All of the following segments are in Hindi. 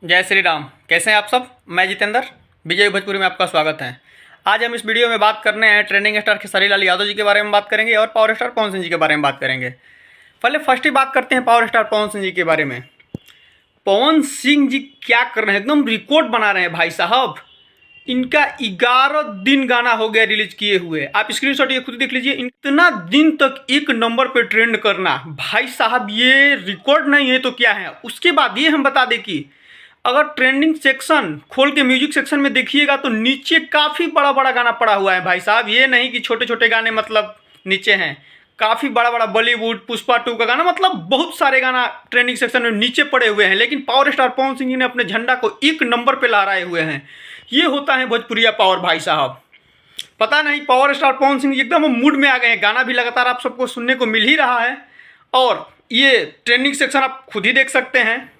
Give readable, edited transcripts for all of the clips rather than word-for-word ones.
जय श्री राम। कैसे हैं आप सब? मैं जितेंद्र, विजय भोजपुरी में आपका स्वागत है। आज हम इस वीडियो में बात करने हैं ट्रेंडिंग स्टार खेसारी लाल यादव जी के बारे में बात करेंगे और पावर स्टार पवन सिंह जी के बारे में बात करेंगे। पहले फर्स्ट ही बात करते हैं पावर स्टार पवन सिंह जी के बारे में। पवन सिंह जी क्या कर रहे हैं, एकदम रिकॉर्ड बना रहे हैं भाई साहब। इनका 11 दिन गाना हो गया रिलीज किए हुए। आप स्क्रीनशॉट ये खुद देख लीजिए। इतना दिन तक एक नंबर पे ट्रेंड करना भाई साहब, ये रिकॉर्ड नहीं है तो क्या है। उसके बाद ये हम बता दें कि अगर ट्रेंडिंग सेक्शन खोल के म्यूजिक सेक्शन में देखिएगा तो नीचे काफ़ी बड़ा बड़ा गाना पड़ा हुआ है भाई साहब। ये नहीं कि छोटे छोटे गाने मतलब नीचे हैं, काफ़ी बड़ा बड़ा बॉलीवुड पुष्पा 2 का गाना, मतलब बहुत सारे गाना ट्रेंडिंग सेक्शन में नीचे पड़े हुए हैं। लेकिन पावर स्टार पवन सिंह जी ने अपने झंडा को एक नंबर पे लहराए हुए हैं। ये होता है भोजपुरिया पावर भाई साहब। पता नहीं पावर स्टार पवन सिंह जी एकदम मूड में आ गए हैं। गाना भी लगातार आप सबको सुनने को मिल ही रहा है और ये ट्रेंडिंग सेक्शन आप खुद ही देख सकते हैं।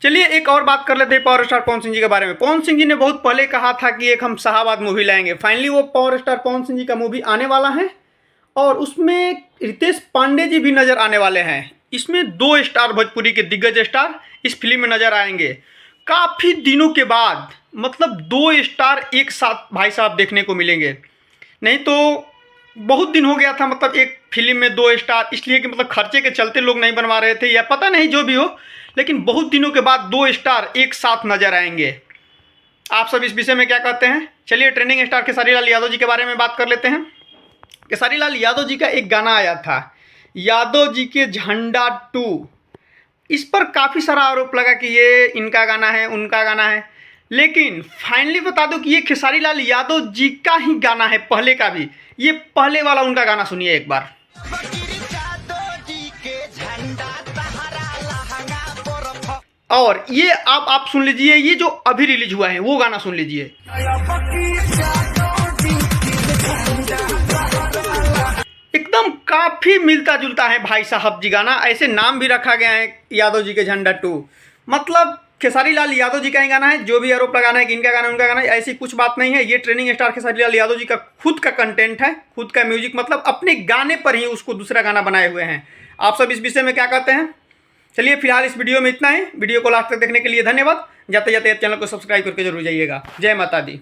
चलिए एक और बात कर लेते हैं पावर स्टार पवन सिंह जी के बारे में। पवन सिंह जी ने बहुत पहले कहा था कि एक हम शाहबाद मूवी लाएंगे। फाइनली वो पावर स्टार पवन सिंह जी का मूवी आने वाला है और उसमें रितेश पांडे जी भी नज़र आने वाले हैं। इसमें 2 स्टार भोजपुरी के दिग्गज स्टार इस फिल्म में नज़र आएंगे। काफ़ी दिनों के बाद मतलब 2 स्टार एक साथ भाई साहब देखने को मिलेंगे। नहीं तो बहुत दिन हो गया था मतलब एक फिल्म में 2 स्टार, इसलिए कि मतलब खर्चे के चलते लोग नहीं बनवा रहे थे या पता नहीं जो भी हो, लेकिन बहुत दिनों के बाद 2 स्टार एक साथ नजर आएंगे। आप सब इस विषय में क्या कहते हैं? चलिए ट्रेंडिंग स्टार खेसारी लाल यादव जी के बारे में बात कर लेते हैं। खेसारी लाल यादव जी का एक गाना आया था, यादव जी के झंडा 2। इस पर काफ़ी सारा आरोप लगा कि ये इनका गाना है, उनका गाना है, लेकिन फाइनली बता दो कि ये खेसारी लाल यादव जी का ही गाना है, पहले का भी। ये पहले वाला उनका गाना सुनिए एक बार। और ये आप सुन लीजिए, ये जो अभी रिलीज हुआ है वो गाना सुन लीजिए। एकदम काफी मिलता जुलता है भाई साहब जी गाना। ऐसे नाम भी रखा गया है यादव जी के झंडा 2। मतलब खेसारी लाल यादव जी का ही गाना है। जो भी आरोप लगाना है कि इनका गाना उनका गाना, ऐसी कुछ बात नहीं है। ये ट्रेंडिंग स्टार खेसारी लाल यादव जी का खुद का कंटेंट है, खुद का म्यूजिक, मतलब अपने गाने पर ही उसको दूसरा गाना बनाए हुए हैं। आप सब इस विषय में क्या कहते हैं? चलिए फिलहाल इस वीडियो में इतना ही। वीडियो को लास्ट तक देखने के लिए धन्यवाद। जाते जाते चैनल को सब्सक्राइब करके जरूर जाइएगा। जय माता दी।